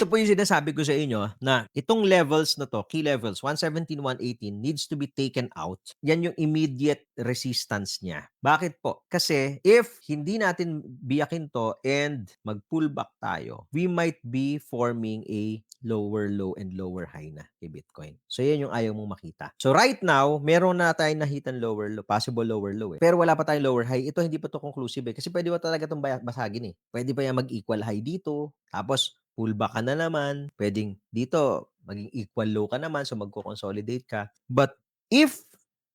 ito po yung sinasabi ko sa inyo na itong levels na 'to, key levels 117, 118 needs to be taken out. Yan yung immediate resistance niya. Bakit po? Kasi if hindi natin biyakin 'to and mag-pullback tayo, we might be forming a lower low and lower high na kay Bitcoin. So yan yung ayaw mong makita. So right now, meron na tayong nahitan lower low, possible lower low eh. Pero wala pa tayong lower high. Ito hindi pa 'to conclusive eh. Kasi pwede pa talaga 'tong basagin eh. Pwede pa yan mag-equal high dito, tapos pullback ka na naman, puwedeng dito maging equal low ka naman, so magko-consolidate ka. But if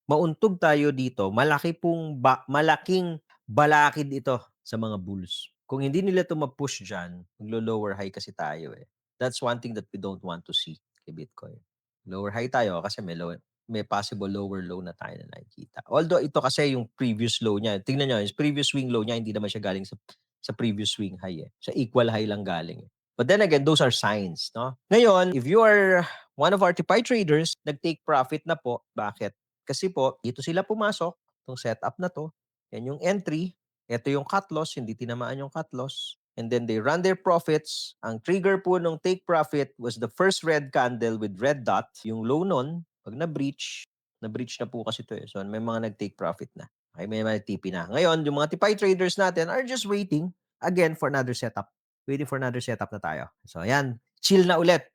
mauntog tayo dito, malaking balakid ito sa mga bulls. Kung hindi nila 'to ma-push diyan, maglo-lower high kasi tayo, eh. That's one thing that we don't want to see kay Bitcoin. Lower high tayo kasi may possible lower low na tayo na nakikita. Although ito kasi yung previous low niya, tingnan niyo, yung previous swing low niya hindi naman siya galing sa previous swing high, eh. Sa equal high lang galing, eh. But then again, those are signs, no? Ngayon, if you are one of our TIPI traders, nag-take profit na po. Bakit? Kasi po, dito sila pumasok, itong setup na 'to. Yan yung entry, ito yung cut loss, hindi tinamaan yung cut loss. And then they run their profits. Ang trigger po nung take profit was the first red candle with red dot. Yung low nun, pag na-breach na po kasi ito eh. So may mga nag-take profit na. Okay, may mga TP na. Ngayon, yung mga TIPI traders natin are just waiting again for another setup. Waiting for another setup na tayo. So ayan, chill na ulit.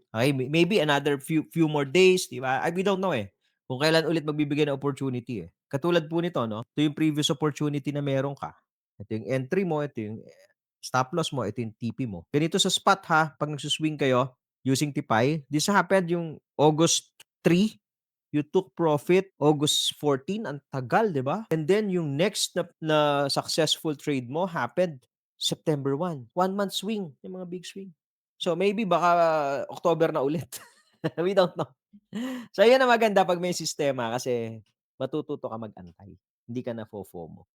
Okay, maybe another few more days, 'di ba? We don't know eh. Kung kailan ulit magbibigay ng opportunity eh. Katulad po nito, no? Ito yung previous opportunity na meron ka. Ito yung entry mo, ito yung stop loss mo, ito yung TP mo. Ganito sa spot ha, pag nagsuswing kayo using TIPI, this happened yung August 3, you took profit August 14, ang tagal, 'di ba? And then yung next na successful trade mo happened September 1. 1 month swing, yung mga big swing. So maybe baka October na ulit. We don't know. So yan ang maganda pag may sistema kasi matututo ka mag-antay. Hindi ka na FOMO.